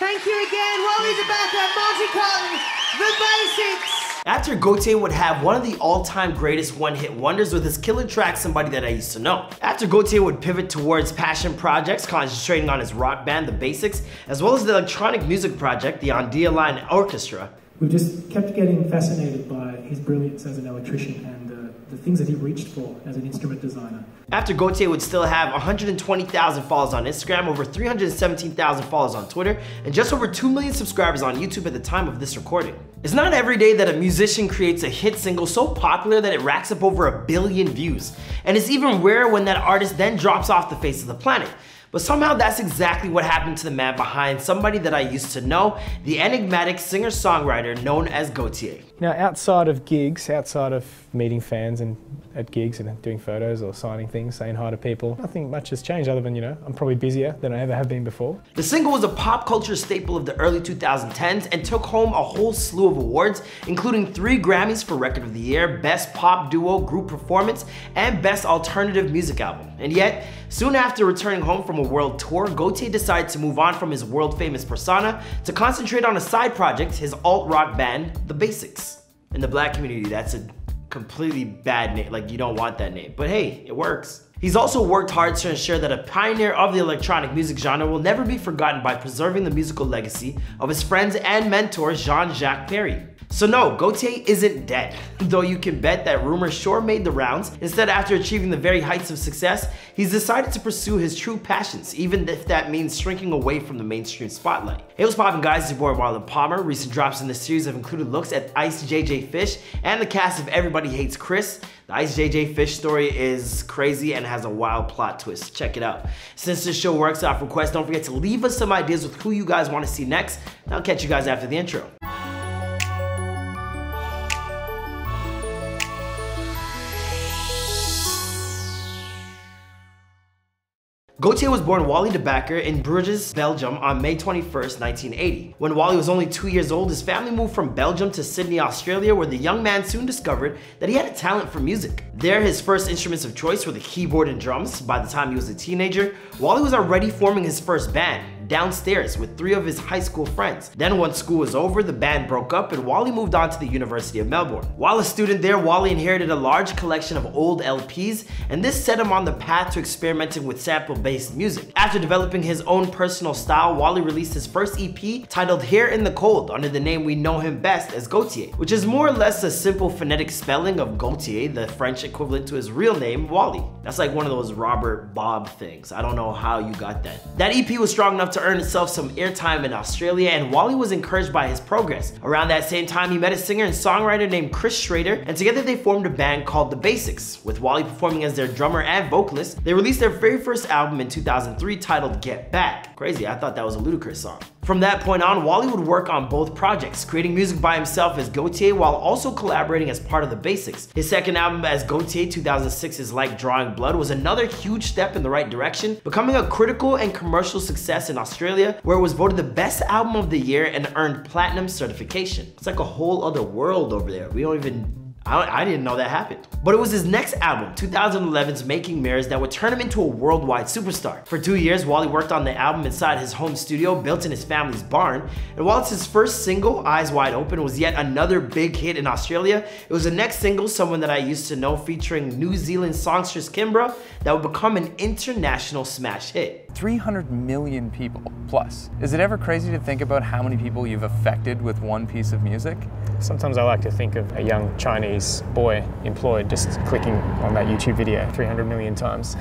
Thank you again, Wally Tobacco, Monty Cotton, The Basics. After Gotye would have one of the all-time greatest one-hit wonders with his killer track, Somebody That I Used to Know. After Gotye would pivot towards passion projects, concentrating on his rock band, The Basics, as well as the electronic music project, the Ondia Line Orchestra. We've just kept getting fascinated by his brilliance as an electrician and the things that he reached for as an instrument designer. After Gotye would still have 120,000 followers on Instagram, over 317,000 followers on Twitter, and just over 2 million subscribers on YouTube at the time of this recording. It's not every day that a musician creates a hit single so popular that it racks up over 1 billion views. And it's even rare when that artist then drops off the face of the planet. But somehow that's exactly what happened to the man behind Somebody That I Used to Know, the enigmatic singer-songwriter known as Gotye. Now, outside of gigs, outside of meeting fans and at gigs and doing photos or signing things, saying hi to people, nothing much has changed other than, I'm probably busier than I ever have been before. The single was a pop culture staple of the early 2010s and took home a whole slew of awards, including 3 Grammys for Record of the Year, Best Pop Duo Group Performance, and Best Alternative Music Album. And yet, soon after returning home from a world tour, Gotye decided to move on from his world-famous persona to concentrate on a side project, his alt-rock band, The Basics. In the black community, that's a completely bad name, like you don't want that name, but hey, it works. He's also worked hard to ensure that a pioneer of the electronic music genre will never be forgotten by preserving the musical legacy of his friends and mentor, Jean-Jacques Perrey. So no, Gotye isn't dead, though you can bet that rumors sure made the rounds. Instead, after achieving the very heights of success, he's decided to pursue his true passions, even if that means shrinking away from the mainstream spotlight. Hey, what's poppin' guys, it's your boy Marlon Palmer. Recent drops in this series have included looks at Ice JJ Fish and the cast of Everybody Hates Chris. The Ice JJ Fish story is crazy and has a wild plot twist. Check it out. Since this show works off request, don't forget to leave us some ideas with who you guys want to see next. And I'll catch you guys after the intro. Gotye was born Wally de Backer in Bruges, Belgium on May 21st, 1980. When Wally was only 2 years old, his family moved from Belgium to Sydney, Australia, where the young man soon discovered that he had a talent for music. There, his first instruments of choice were the keyboard and drums. By the time he was a teenager, Wally was already forming his first band, Downstairs, with 3 of his high school friends. Then once school was over, the band broke up and Wally moved on to the University of Melbourne. While a student there, Wally inherited a large collection of old LPs, and this set him on the path to experimenting with sample-based music. After developing his own personal style, Wally released his first EP titled Here in the Cold under the name we know him best as Gotye, which is more or less a simple phonetic spelling of Gotye, the French equivalent to his real name, Wally. That's like one of those Robert Bob things. I don't know how you got that. That EP was strong enough to earn itself some airtime in Australia, and Wally was encouraged by his progress. Around that same time, he met a singer and songwriter named Chris Schrader, and together they formed a band called The Basics. With Wally performing as their drummer and vocalist, they released their very first album in 2003 titled Get Back. Crazy, I thought that was a Ludacris song. From that point on, Wally would work on both projects, creating music by himself as Gotye while also collaborating as part of The Basics. His second album as Gotye, 2006's Like Drawing Blood, was another huge step in the right direction, becoming a critical and commercial success in Australia, where it was voted the best album of the year and earned platinum certification. It's like a whole other world over there. I didn't know that happened. But it was his next album, 2011's Making Mirrors, that would turn him into a worldwide superstar. For 2 years, Wally worked on the album inside his home studio built in his family's barn. And while it's his first single, Eyes Wide Open, was yet another big hit in Australia, it was the next single, Someone That I Used to Know, featuring New Zealand songstress Kimbra, that would become an international smash hit. 300 million people plus. Is it ever crazy to think about how many people you've affected with one piece of music? Sometimes I like to think of a young Chinese boy employed just clicking on that YouTube video 300 million times.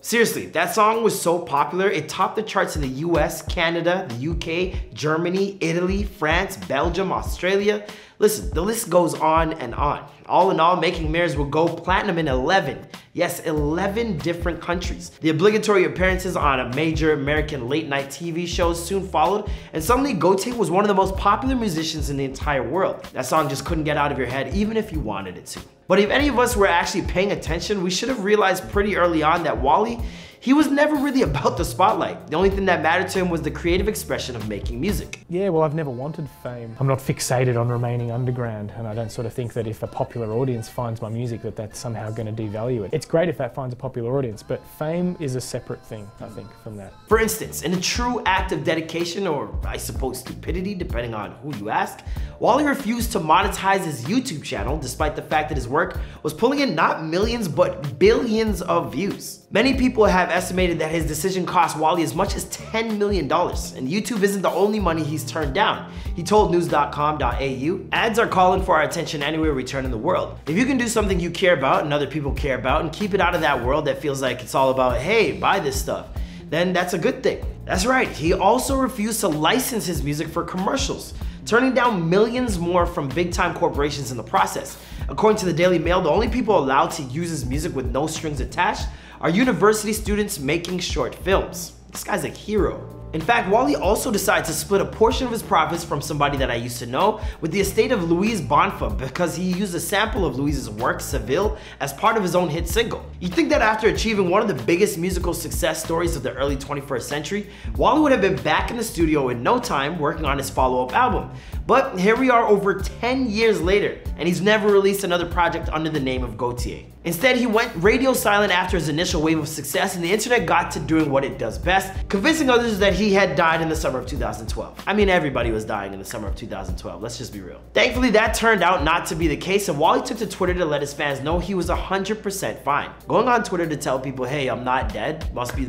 Seriously, that song was so popular, it topped the charts in the US, Canada, the UK, Germany, Italy, France, Belgium, Australia. Listen, the list goes on and on. All in all, Making Mirrors will go platinum in 11. Yes, 11 different countries. The obligatory appearances on a major American late-night TV shows soon followed, and suddenly Gotye was one of the most popular musicians in the entire world. That song just couldn't get out of your head, even if you wanted it to. But if any of us were actually paying attention, we should have realized pretty early on that Wally, He was never really about the spotlight. The only thing that mattered to him was the creative expression of making music. Yeah, well, I've never wanted fame. I'm not fixated on remaining underground, and I don't sort of think that if a popular audience finds my music that that's somehow going to devalue it. It's great if that finds a popular audience, but fame is a separate thing, I think, from that. For instance, in a true act of dedication, or I suppose stupidity, depending on who you ask, Wally refused to monetize his YouTube channel despite the fact that his work was pulling in not millions but billions of views. Many people have estimated that his decision cost Wally as much as $10 million, and YouTube isn't the only money he's turned down. He told news.com.au, "Ads are calling for our attention anywhere we turn in the world. If you can do something you care about and other people care about and keep it out of that world that feels like it's all about, hey, buy this stuff, then that's a good thing." That's right, he also refused to license his music for commercials, turning down millions more from big-time corporations in the process. According to the Daily Mail, the only people allowed to use his music with no strings attached are university students making short films. This guy's a hero. In fact, Wally also decided to split a portion of his profits from somebody that I used to know with the estate of Louise Bonfa because he used a sample of Louise's work, Seville, as part of his own hit single. You'd think that after achieving one of the biggest musical success stories of the early 21st century, Wally would have been back in the studio in no time working on his follow-up album. But here we are over 10 years later, and he's never released another project under the name of Gotye. Instead, he went radio silent after his initial wave of success, and the internet got to doing what it does best, convincing others that he had died in the summer of 2012. I mean, everybody was dying in the summer of 2012, let's just be real. Thankfully, that turned out not to be the case, and Wally took to Twitter to let his fans know he was 100% fine. Going on Twitter to tell people, hey, I'm not dead, must be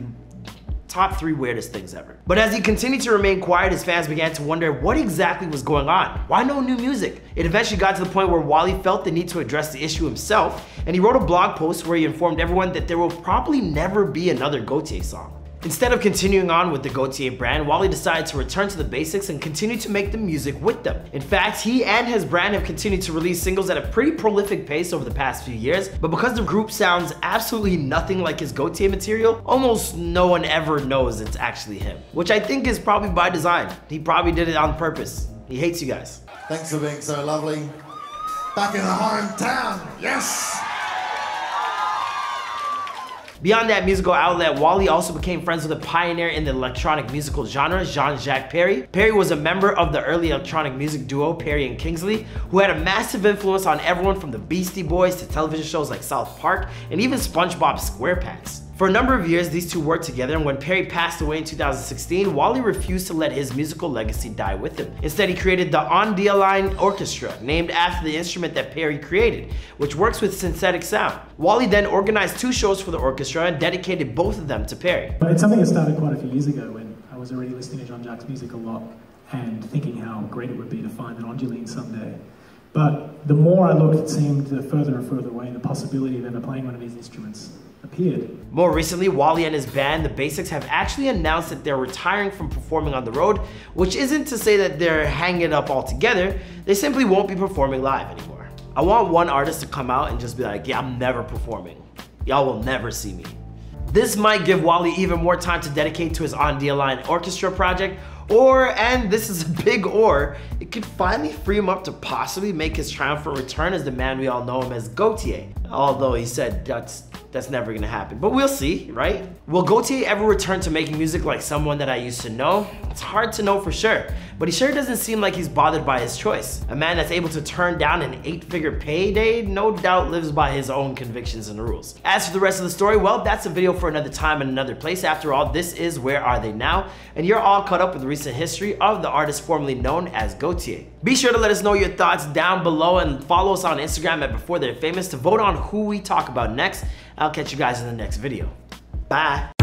top 3 weirdest things ever. But as he continued to remain quiet, his fans began to wonder what exactly was going on. Why no new music? It eventually got to the point where Wally felt the need to address the issue himself, and he wrote a blog post where he informed everyone that there will probably never be another Gotye song. Instead of continuing on with the Gotye brand, Wally decided to return to the basics and continue to make the music with them. In fact, he and his brand have continued to release singles at a pretty prolific pace over the past few years, but because the group sounds absolutely nothing like his Gotye material, almost no one ever knows it's actually him. Which I think is probably by design. He probably did it on purpose. He hates you guys. Thanks for being so lovely. Back in the hometown, yes! Beyond that musical outlet, Wally also became friends with a pioneer in the electronic musical genre, Jean-Jacques Perrey. Perrey was a member of the early electronic music duo Perrey and Kingsley, who had a massive influence on everyone from the Beastie Boys to television shows like South Park and even SpongeBob SquarePants. For a number of years, these two worked together, and when Perrey passed away in 2016, Wally refused to let his musical legacy die with him. Instead, he created the On the Line Orchestra, named after the instrument that Perrey created, which works with synthetic sound. Wally then organized 2 shows for the orchestra and dedicated both of them to Perrey. It's something that started quite a few years ago when I was already listening to Jean-Jacques' music a lot and thinking how great it would be to find an Angeline someday. But the more I looked, it seemed further and further away, and the possibility of ever playing one of these instruments appeared. More recently, Wally and his band, The Basics, have actually announced that they're retiring from performing on the road, which isn't to say that they're hanging it up altogether. They simply won't be performing live anymore. I want one artist to come out and just be like, yeah, I'm never performing. Y'all will never see me. This might give Wally even more time to dedicate to his On the Line Orchestra project, or, and this is a big or, it could finally free him up to possibly make his triumphant return as the man we all know him as, Gotye. Although he said that's never gonna happen, but we'll see, right? Will Gotye ever return to making music like someone that I used to know? It's hard to know for sure, but he sure doesn't seem like he's bothered by his choice. A man that's able to turn down an 8-figure payday no doubt lives by his own convictions and rules. As for the rest of the story, well, that's a video for another time and another place. After all, this is Where Are They Now? And you're all caught up with the recent history of the artist formerly known as Gotye. Be sure to let us know your thoughts down below and follow us on Instagram at Before They're Famous to vote on who we talk about next. I'll catch you guys in the next video. Bye.